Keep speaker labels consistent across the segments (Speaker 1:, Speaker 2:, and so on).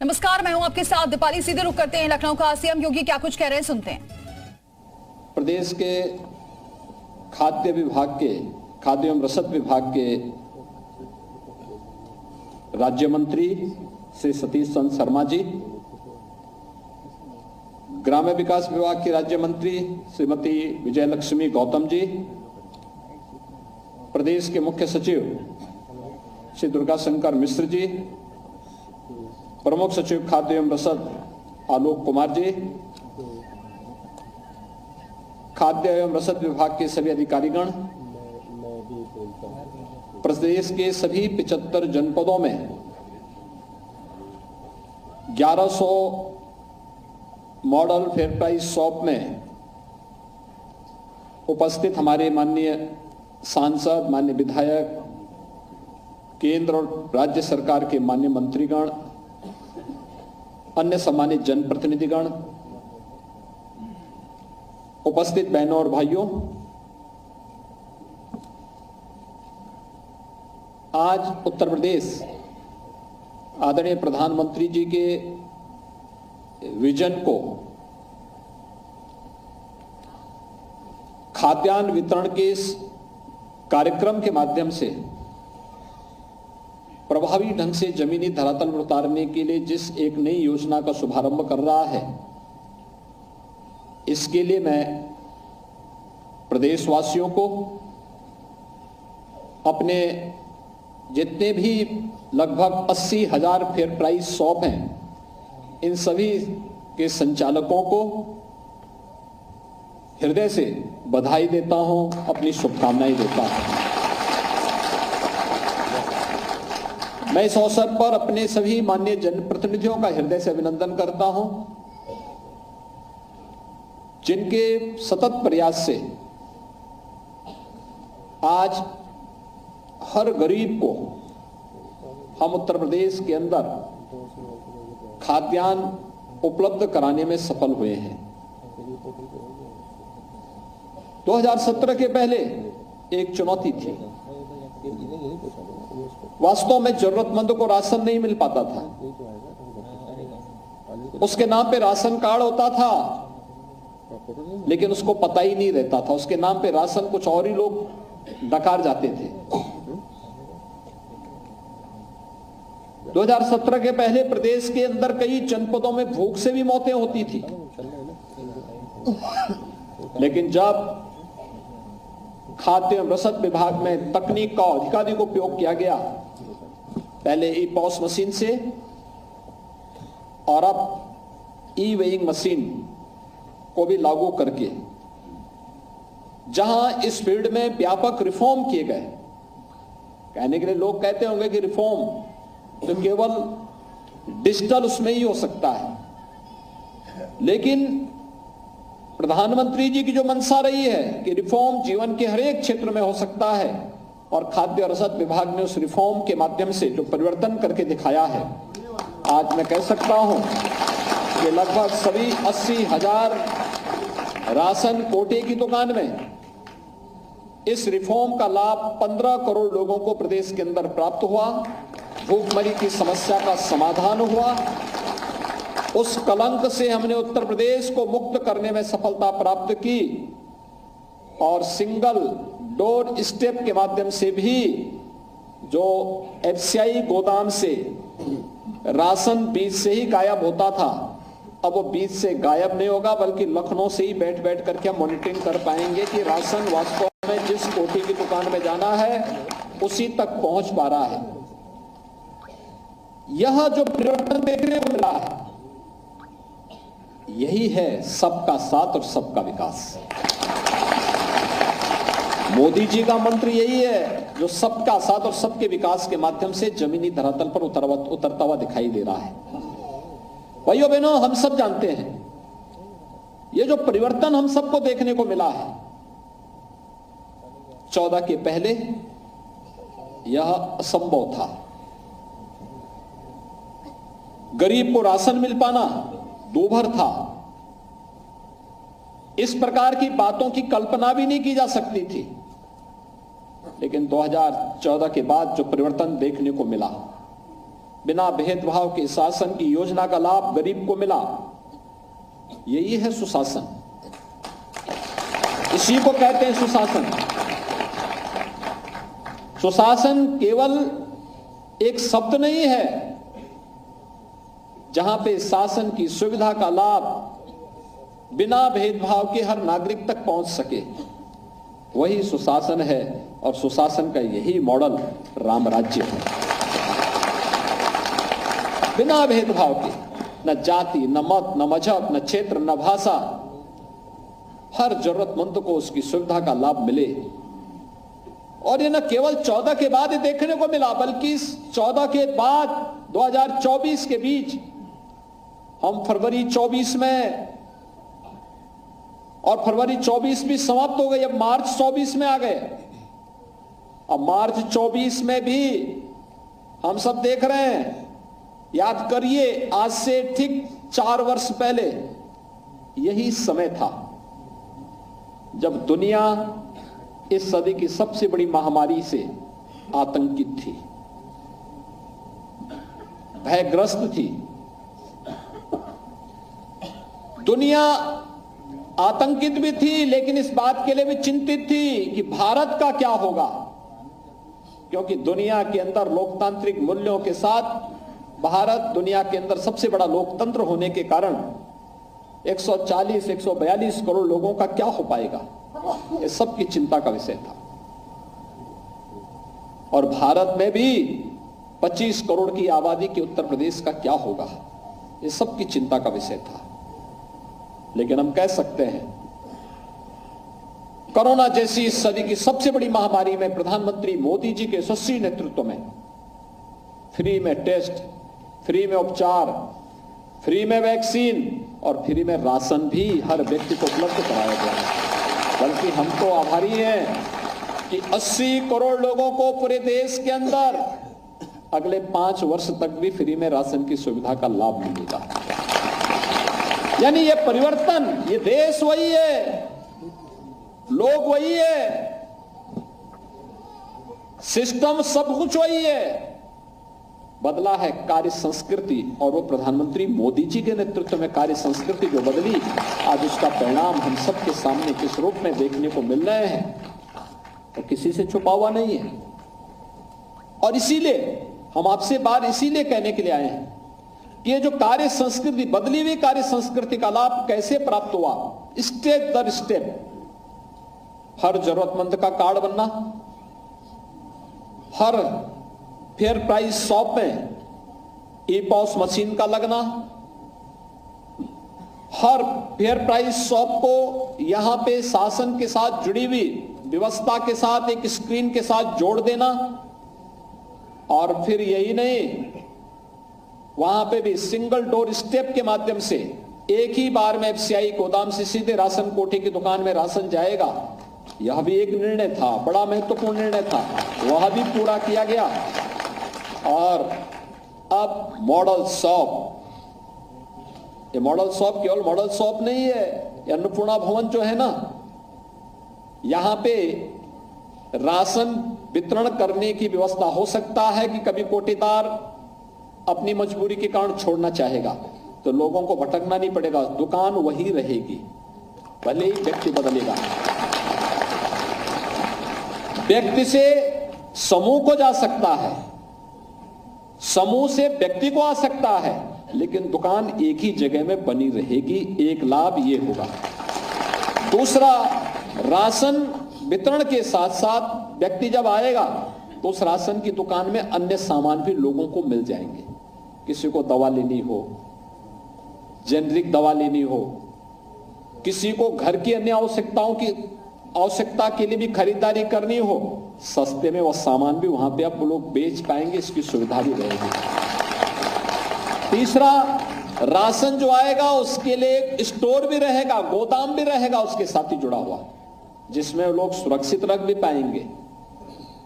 Speaker 1: नमस्कार, मैं हूं आपके साथ दीपाली। सीधे रुक करते हैं लखनऊ का। सीएम योगी क्या कुछ कह रहे हैं, सुनते हैं।
Speaker 2: प्रदेश के खाद्य विभाग के खाद्य एवं रसद विभाग के राज्य मंत्री श्री सतीश चंद्र शर्मा जी, ग्राम्य विकास विभाग के राज्य मंत्री श्रीमती विजयलक्ष्मी गौतम जी, प्रदेश के मुख्य सचिव श्री दुर्गा शंकर मिश्र जी, प्रमुख सचिव खाद्य एवं रसद आलोक कुमार जी, खाद्य एवं रसद विभाग के सभी अधिकारीगण, प्रदेश के सभी 75 जनपदों में 1100 मॉडल फेयर प्राइस शॉप में उपस्थित हमारे माननीय सांसद, माननीय विधायक, केंद्र और राज्य सरकार के माननीय मंत्रीगण, अन्य सम्मानित जनप्रतिनिधिगण, उपस्थित बहनों और भाइयों, आज उत्तर प्रदेश आदरणीय प्रधानमंत्री जी के विजन को खाद्यान्न वितरण के इस कार्यक्रम के माध्यम से प्रभावी ढंग से जमीनी धरातल पर उतारने के लिए जिस एक नई योजना का शुभारंभ कर रहा है, इसके लिए मैं प्रदेशवासियों को, अपने जितने भी लगभग 80,000 फेयर प्राइस शॉप हैं, इन सभी के संचालकों को हृदय से बधाई देता हूं, अपनी शुभकामनाएं देता हूं। मैं इस अवसर पर अपने सभी माननीय जनप्रतिनिधियों का हृदय से अभिनंदन करता हूं, जिनके सतत प्रयास से आज हर गरीब को हम उत्तर प्रदेश के अंदर खाद्यान्न उपलब्ध कराने में सफल हुए हैं। 2017 के पहले एक चुनौती थी। वास्तव में जरूरतमंदों को राशन नहीं मिल पाता था। उसके नाम पे राशन कार्ड होता था, लेकिन उसको पता ही नहीं रहता था। उसके नाम पे राशन कुछ और ही लोग डकार जाते थे। 2017 के पहले प्रदेश के अंदर कई जनपदों में भूख से भी मौतें होती थी, लेकिन जब खाद्य एवं रसद विभाग में तकनीक का अधिकाधिक उपयोग किया गया, पहले ई पॉस मशीन से और अब ई वेइंग मशीन को भी लागू करके, जहां इस फील्ड में व्यापक रिफॉर्म किए गए। कहने के लिए लोग कहते होंगे कि रिफॉर्म तो केवल डिजिटल उसमें ही हो सकता है, लेकिन प्रधानमंत्री जी की जो मंशा रही है कि रिफॉर्म जीवन के हर एक क्षेत्र में हो सकता है, और खाद्य और रसद विभाग ने उस रिफॉर्म के माध्यम से जो परिवर्तन करके दिखाया है, आज मैं कह सकता हूं कि लगभग सभी 80,000 राशन कोटे की दुकान में इस रिफॉर्म का लाभ 15 करोड़ लोगों को प्रदेश के अंदर प्राप्त हुआ। भूखमरी की समस्या का समाधान हुआ। उस कलंक से हमने उत्तर प्रदेश को मुक्त करने में सफलता प्राप्त की, और सिंगल डोर स्टेप के माध्यम से भी जो एफसीआई गोदाम से राशन बीच से ही गायब होता था, अब वो बीच से गायब नहीं होगा, बल्कि लखनऊ से ही बैठ बैठ करके हम मॉनिटरिंग कर पाएंगे कि राशन वास्तव में जिस कोठी की दुकान में जाना है उसी तक पहुंच पा रहा है। यह जो परिवर्तन देखने को मिला है, यही है सबका साथ और सबका विकास। मोदी जी का मंत्र यही है, जो सबका साथ और सबके विकास के माध्यम से जमीनी धरातल पर उतरता हुआ दिखाई दे रहा है। भाइयों बहनों, हम सब जानते हैं ये जो परिवर्तन हम सबको देखने को मिला है, 14 के पहले यह असंभव था। गरीब को राशन मिल पाना दूभर था। इस प्रकार की बातों की कल्पना भी नहीं की जा सकती थी। लेकिन 2014 के बाद जो परिवर्तन देखने को मिला, बिना भेदभाव के शासन की योजना का लाभ गरीब को मिला। यही है सुशासन, इसी को कहते हैं सुशासन। सुशासन केवल एक शब्द नहीं है, जहां पे शासन की सुविधा का लाभ बिना भेदभाव के हर नागरिक तक पहुंच सके, वही सुशासन है। और सुशासन का यही मॉडल राम राज्य है। बिना भेदभाव के, न जाति, न मत, न मजहब, न क्षेत्र, न भाषा, हर जरूरतमंद को उसकी सुविधा का लाभ मिले। और ये न केवल 14 के बाद ही देखने को मिला, बल्कि इस 14 के बाद 2024 के बीच हम फरवरी 24 में, और फरवरी 24 भी समाप्त हो गई, अब मार्च 24 में आ गए। अब मार्च 24 में भी हम सब देख रहे हैं, याद करिए आज से ठीक 4 वर्ष पहले यही समय था जब दुनिया इस सदी की सबसे बड़ी महामारी से आतंकित थी, भयग्रस्त थी। दुनिया आतंकित भी थी, लेकिन इस बात के लिए भी चिंतित थी कि भारत का क्या होगा, क्योंकि दुनिया के अंदर लोकतांत्रिक मूल्यों के साथ भारत दुनिया के अंदर सबसे बड़ा लोकतंत्र होने के कारण 140-142 करोड़ लोगों का क्या हो पाएगा, ये सबकी चिंता का विषय था। और भारत में भी 25 करोड़ की आबादी के उत्तर प्रदेश का क्या होगा, ये सबकी चिंता का विषय था। लेकिन हम कह सकते हैं, कोरोना जैसी इस सदी की सबसे बड़ी महामारी में प्रधानमंत्री मोदी जी के यशस्वी नेतृत्व में फ्री में टेस्ट, फ्री में उपचार, फ्री में वैक्सीन और फ्री में राशन भी हर व्यक्ति को उपलब्ध कराया गया है। बल्कि हम तो आभारी हैं कि 80 करोड़ लोगों को पूरे देश के अंदर अगले 5 वर्ष तक भी फ्री में राशन की सुविधा का लाभ मिलेगा। यानी ये परिवर्तन, ये देश वही है, लोग वही है, सिस्टम सब कुछ वही है, बदला है कार्य संस्कृति। और वो प्रधानमंत्री मोदी जी के नेतृत्व में कार्य संस्कृति जो बदली, आज उसका परिणाम हम सबके सामने किस रूप में देखने को मिल रहे हैं, तो किसी से छुपा हुआ नहीं है। और इसीलिए हम आपसे बात इसीलिए कहने के लिए आए हैं कि ये जो कार्य संस्कृति, बदली हुई कार्य संस्कृति का लाभ कैसे प्राप्त हुआ, स्टेप दर स्टेप, हर जरूरतमंद का कार्ड बनना, हर फेयर प्राइस शॉप में ई-पॉस मशीन का लगना, हर फेयर प्राइस शॉप को यहां पे शासन के साथ जुड़ी हुई व्यवस्था के साथ एक स्क्रीन के साथ जोड़ देना। और फिर यही नहीं, वहां पे भी सिंगल डोर स्टेप के माध्यम से एक ही बार में एफसीआई गोदाम से सीधे राशन कोठी की दुकान में राशन जाएगा। यह भी एक निर्णय था, बड़ा महत्वपूर्ण निर्णय था, वह भी पूरा किया गया। और अब मॉडल शॉप, ये मॉडल शॉप केवल मॉडल शॉप नहीं है, ये अन्नपूर्णा भवन जो है ना, यहां पे राशन वितरण करने की व्यवस्था हो सकता है कि कभी कोटेदार अपनी मजबूरी के कारण छोड़ना चाहेगा, तो लोगों को भटकना नहीं पड़ेगा, दुकान वही रहेगी, भले ही व्यक्ति बदलेगा। व्यक्ति से समूह को जा सकता है, समूह से व्यक्ति को आ सकता है, लेकिन दुकान एक ही जगह में बनी रहेगी। एक लाभ ये होगा। दूसरा, राशन वितरण के साथ साथ व्यक्ति जब आएगा तो उस राशन की दुकान में अन्य सामान भी लोगों को मिल जाएंगे। किसी को दवा लेनी हो, जेनरिक दवा लेनी हो, किसी को घर की अन्य आवश्यकता के लिए भी खरीदारी करनी हो, सस्ते में वह सामान भी वहां पे आप लोग बेच पाएंगे, इसकी सुविधा भी रहेगी। तीसरा, राशन जो आएगा उसके लिए एक स्टोर भी रहेगा, गोदाम भी रहेगा उसके साथ ही जुड़ा हुआ, जिसमें लोग सुरक्षित रख भी पाएंगे।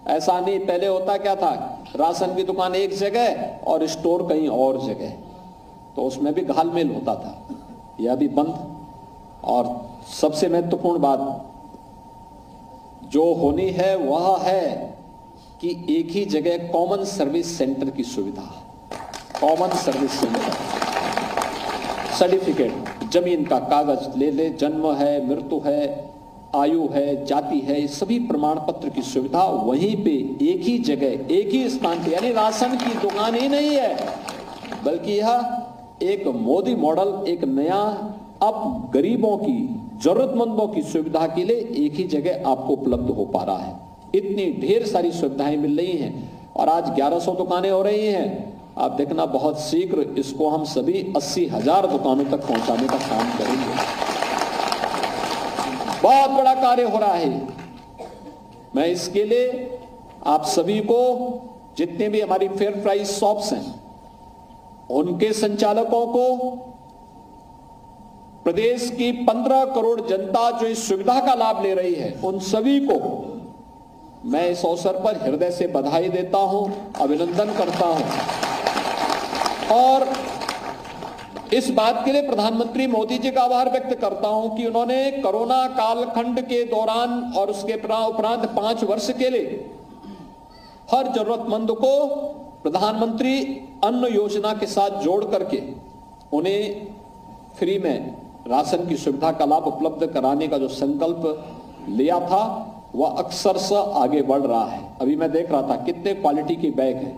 Speaker 2: ऐसा नहीं, पहले होता क्या था, राशन की दुकान एक जगह और स्टोर कहीं और जगह, तो उसमें भी घालमेल होता था। यह भी बंद। और सबसे महत्वपूर्ण बात जो होनी है वह है कि एक ही जगह कॉमन सर्विस सेंटर की सुविधा। कॉमन सर्विस सेंटर, सर्टिफिकेट, जमीन का कागज ले ले, जन्म है, मृत्यु है, आयु है, जाति है, ये सभी प्रमाण पत्र की सुविधा वहीं पे एक ही जगह एक ही स्थान पे, यानी राशन की दुकान ही नहीं है, बल्कि यह एक मोदी मॉडल, एक नया, अब गरीबों की, जरूरतमंदों की सुविधा के लिए एक ही जगह आपको उपलब्ध हो पा रहा है। इतनी ढेर सारी सुविधाएं मिल रही हैं और आज 1100 दुकानें हो रही हैं। आप देखना बहुत शीघ्र इसको हम सभी 80,000 दुकानों तक पहुंचाने का काम करेंगे। बहुत बड़ा कार्य हो रहा है। मैं इसके लिए आप सभी को, जितने भी हमारी फेयर प्राइस शॉप्स हैं, उनके संचालकों को, प्रदेश की 15 करोड़ जनता जो इस सुविधा का लाभ ले रही है, उन सभी को मैं इस अवसर पर हृदय से बधाई देता हूं, अभिनंदन करता हूं और इस बात के लिए प्रधानमंत्री मोदी जी का आभार व्यक्त करता हूं कि उन्होंने कोरोना कालखंड के दौरान और उसके उपरांत 5 वर्ष के लिए हर जरूरतमंद को प्रधानमंत्री अन्न योजना के साथ जोड़ करके उन्हें फ्री में राशन की सुविधा का लाभ उपलब्ध कराने का जो संकल्प लिया था वह अक्सरशः आगे बढ़ रहा है। अभी मैं देख रहा था कितने क्वालिटी के बैग हैं,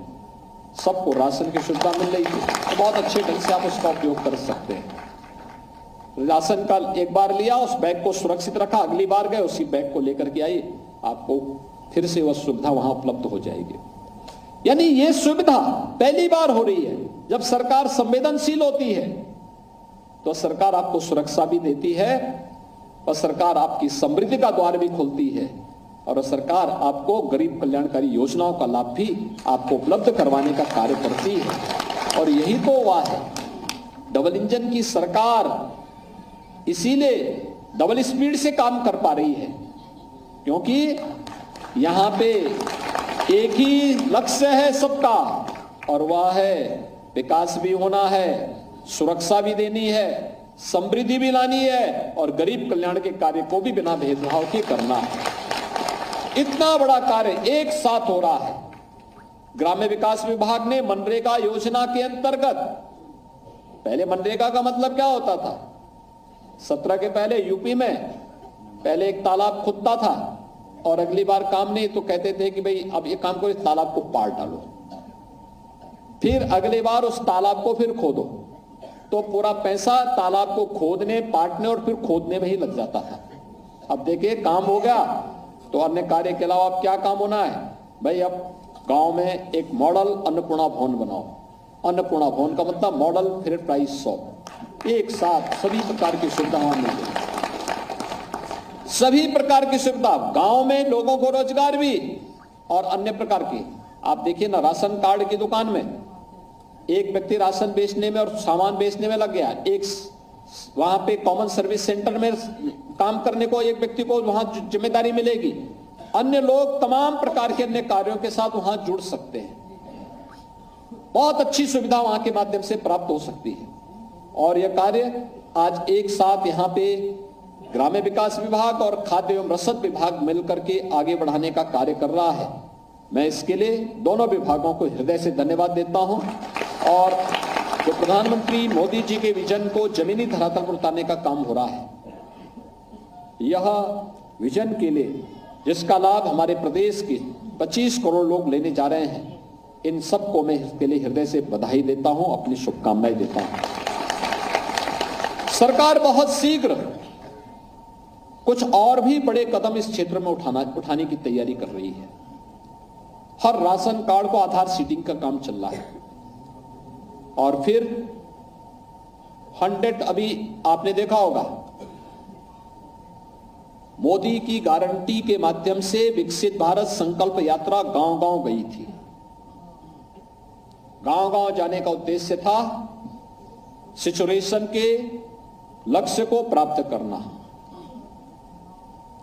Speaker 2: सबको राशन की सुविधा मिल रही थी, तो बहुत अच्छे ढंग से आप उसका उपयोग कर सकते हैं। राशन का एक बार लिया, उस बैग को सुरक्षित रखा, अगली बार गए उसी बैग को लेकर के आइए, आपको फिर से वह सुविधा वहां उपलब्ध हो जाएगी। यानी यह सुविधा पहली बार हो रही है। जब सरकार संवेदनशील होती है तो सरकार आपको सुरक्षा भी देती है और सरकार आपकी समृद्धि का द्वार भी खोलती है और सरकार आपको गरीब कल्याणकारी योजनाओं का लाभ भी आपको उपलब्ध करवाने का कार्य करती है। और यही तो हुआ है, डबल इंजन की सरकार इसीलिए डबल स्पीड से काम कर पा रही है, क्योंकि यहां पे एक ही लक्ष्य है सबका और वह है विकास भी होना है, सुरक्षा भी देनी है, समृद्धि भी लानी है और गरीब कल्याण के कार्य को भी बिना भेदभाव के करना है। इतना बड़ा कार्य एक साथ हो रहा है। ग्राम्य विकास विभाग ने मनरेगा योजना के अंतर्गत, पहले मनरेगा का मतलब क्या होता था, 17 के पहले यूपी में पहले एक तालाब खुदता था और अगली बार काम नहीं तो कहते थे कि भाई अब ये काम करो, इस तालाब को पार डालो, फिर अगली बार उस तालाब को फिर खोदो, तो पूरा पैसा तालाब को खोदने, पाटने और फिर खोदने में ही लग जाता था। अब देखिए काम हो गया तो अन्य कार्य के अलावा अब क्या काम होना है भाई, अब गांव में एक मॉडल अन्नपूर्णा भवन बनाओ। अन्नपूर्णा भवन का मतलब मॉडल फेयर प्राइस शॉप, एक साथ सभी प्रकार की सुविधा वहां मिल गई, सभी प्रकार की सुविधा, गांव में लोगों को रोजगार भी और अन्य प्रकार की। आप देखिए ना, राशन कार्ड की दुकान में एक व्यक्ति राशन बेचने में और सामान बेचने में लग गया, एक वहां पे कॉमन सर्विस सेंटर में काम करने को एक व्यक्ति को वहां जिम्मेदारी मिलेगी, अन्य लोग तमाम प्रकार के अन्य कार्यों के साथ वहां जुड़ सकते हैं। बहुत अच्छी सुविधा वहां के माध्यम से प्राप्त हो सकती है और यह कार्य आज एक साथ यहां पे ग्राम्य विकास विभाग और खाद्य एवं रसद विभाग मिलकर के आगे बढ़ाने का कार्य कर रहा है। मैं इसके लिए दोनों विभागों को हृदय से धन्यवाद देता हूं और जो प्रधानमंत्री मोदी जी के विजन को जमीनी धरातल पर उतारने का काम हो रहा है, यह विजन के लिए जिसका लाभ हमारे प्रदेश के 25 करोड़ लोग लेने जा रहे हैं, इन सबको मैं इसके लिए हृदय से बधाई देता हूं, अपनी शुभकामनाएं देता हूं। सरकार बहुत शीघ्र कुछ और भी बड़े कदम इस क्षेत्र में उठाने की तैयारी कर रही है। हर राशन कार्ड को आधार सीडिंग का काम चल रहा है और फिर 100, अभी आपने देखा होगा मोदी की गारंटी के माध्यम से विकसित भारत संकल्प यात्रा गांव-गांव गई थी। गांव-गांव जाने का उद्देश्य था सिचुएशन के लक्ष्य को प्राप्त करना।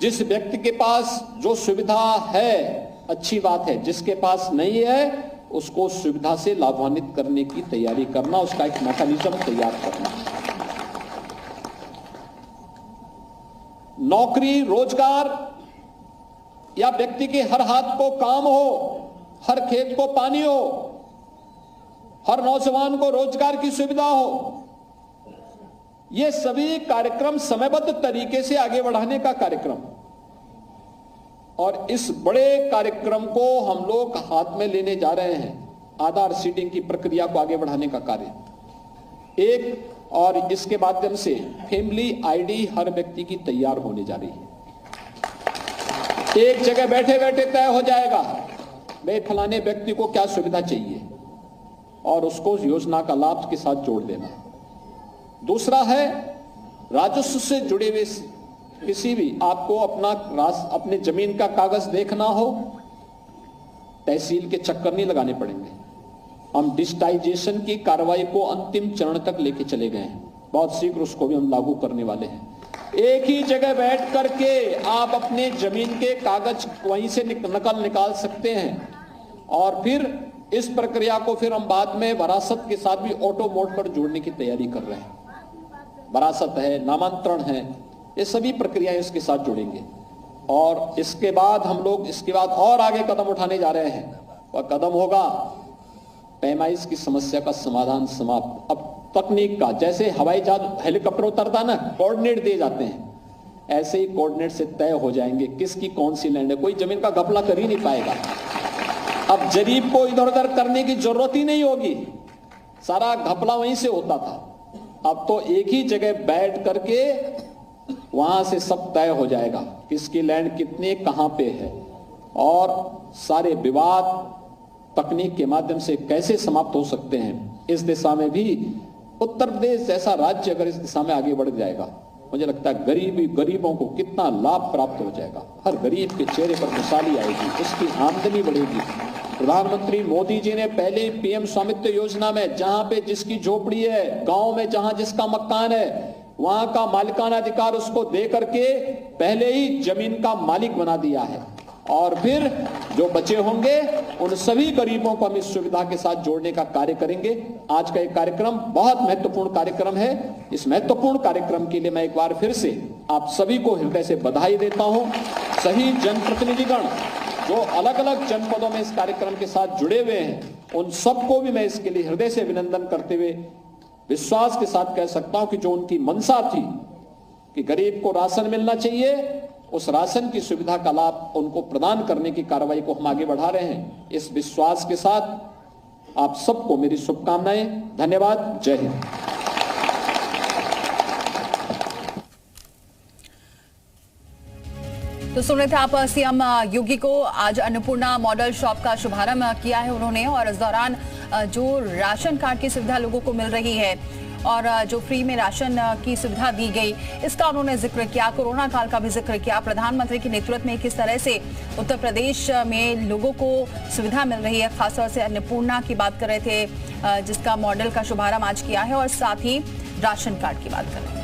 Speaker 2: जिस व्यक्ति के पास जो सुविधा है अच्छी बात है, जिसके पास नहीं है उसको सुविधा से लाभान्वित करने की तैयारी करना, उसका एक मैकेनिज्म तैयार करना। नौकरी, रोजगार या व्यक्ति के हर हाथ को काम हो, हर खेत को पानी हो, हर नौजवान को रोजगार की सुविधा हो। ये सभी कार्यक्रम समयबद्ध तरीके से आगे बढ़ाने का कार्यक्रम, और इस बड़े कार्यक्रम को हम लोग हाथ में लेने जा रहे हैं। आधार सीडिंग की प्रक्रिया को आगे बढ़ाने का कार्य एक, और इसके माध्यम से फैमिली आईडी हर व्यक्ति की तैयार होने जा रही है। एक जगह बैठे बैठे तय हो जाएगा भाई फलाने व्यक्ति को क्या सुविधा चाहिए, और उसको योजना का लाभ के साथ जोड़ देना। दूसरा है राजस्व से जुड़े हुए किसी भी, आपको अपने जमीन का कागज देखना हो, तहसील के चक्कर नहीं लगाने पड़ेंगे। हम डिजिटाइजेशन की कार्रवाई को अंतिम चरण तक लेके चले गए हैं, बहुत शीघ्र उसको भी हम लागू करने वाले हैं। एक ही जगह बैठ करके आप अपने जमीन के कागज वहीं से निकाल सकते हैं, और फिर इस प्रक्रिया को फिर हम बाद में वरासत के साथ भी ऑटो मोड पर जोड़ने की तैयारी कर रहे हैं। वरासत है, नामांतरण है, ये सभी प्रक्रियाएं इसके साथ जुड़ेंगे। और इसके बाद हम लोग इसके बाद और आगे कदम उठाने जा रहे हैं। वह कदम होगा पैमाइश की समस्या का समाधान समाप्त। अब तकनीक का, जैसे हवाई जहाज हेलीकॉप्टर उतरता ना, कोऑर्डिनेट दिए जाते हैं, ऐसे ही कोऑर्डिनेट से तय हो जाएंगे किसकी कौन सी लैंड है। कोई जमीन का घपला कर ही नहीं पाएगा। अब जरीब को इधर उधर करने की जरूरत ही नहीं होगी, सारा घपला वहीं से होता था। अब तो एक ही जगह बैठ करके वहां से सब तय हो जाएगा किसकी लैंड कितने कहां पे है, और सारे विवाद तकनीक के माध्यम से कैसे समाप्त हो सकते हैं। इस दिशा में भी उत्तर प्रदेश जैसा राज्य अगर इस दिशा में आगे बढ़ जाएगा, मुझे लगता है गरीबों को कितना लाभ प्राप्त हो जाएगा। हर गरीब के चेहरे पर खुशहाली आएगी, उसकी आमदनी बढ़ेगी। प्रधानमंत्री मोदी जी ने पहले पीएम स्वामित्व योजना में, जहां पे जिसकी झोपड़ी है, गांव में जहां जिसका मकान है, वहां का मालिकाना अधिकार उसको दे करके पहले ही जमीन का मालिक बना दिया है। और फिर जो बचे होंगे उन सभी गरीबों को हम इस सुविधा के साथ जोड़ने का कार्य करेंगे। आज का एक कार्यक्रम बहुत महत्वपूर्ण कार्यक्रम है। इस महत्वपूर्ण कार्यक्रम के लिए मैं एक बार फिर से आप सभी को हृदय से बधाई देता हूं। सही जनप्रतिनिधिगण जो अलग अलग जनपदों में इस कार्यक्रम के साथ जुड़े हुए हैं, उन सबको भी मैं इसके लिए हृदय से अभिनंदन करते हुए विश्वास के साथ कह सकता हूं कि जो उनकी मंशा थी कि गरीब को राशन मिलना चाहिए, उस राशन की सुविधा का लाभ उनको प्रदान करने की कार्रवाई को हम आगे बढ़ा रहे हैं। इस विश्वास के साथ आप सबको मेरी शुभकामनाएं। धन्यवाद। जय हिंद।
Speaker 1: तो सुन रहे थे आप सीएम योगी को। आज अन्नपूर्णा मॉडल शॉप का शुभारंभ किया है उन्होंने, और इस दौरान जो राशन कार्ड की सुविधा लोगों को मिल रही है और जो फ्री में राशन की सुविधा दी गई, इसका उन्होंने जिक्र किया। कोरोना काल का भी जिक्र किया। प्रधानमंत्री के नेतृत्व में किस तरह से उत्तर प्रदेश में लोगों को सुविधा मिल रही है, खासतौर से अन्नपूर्णा की बात कर रहे थे, जिसका मॉडल का शुभारंभ आज किया है, और साथ ही राशन कार्ड की बात कर रहे हैं।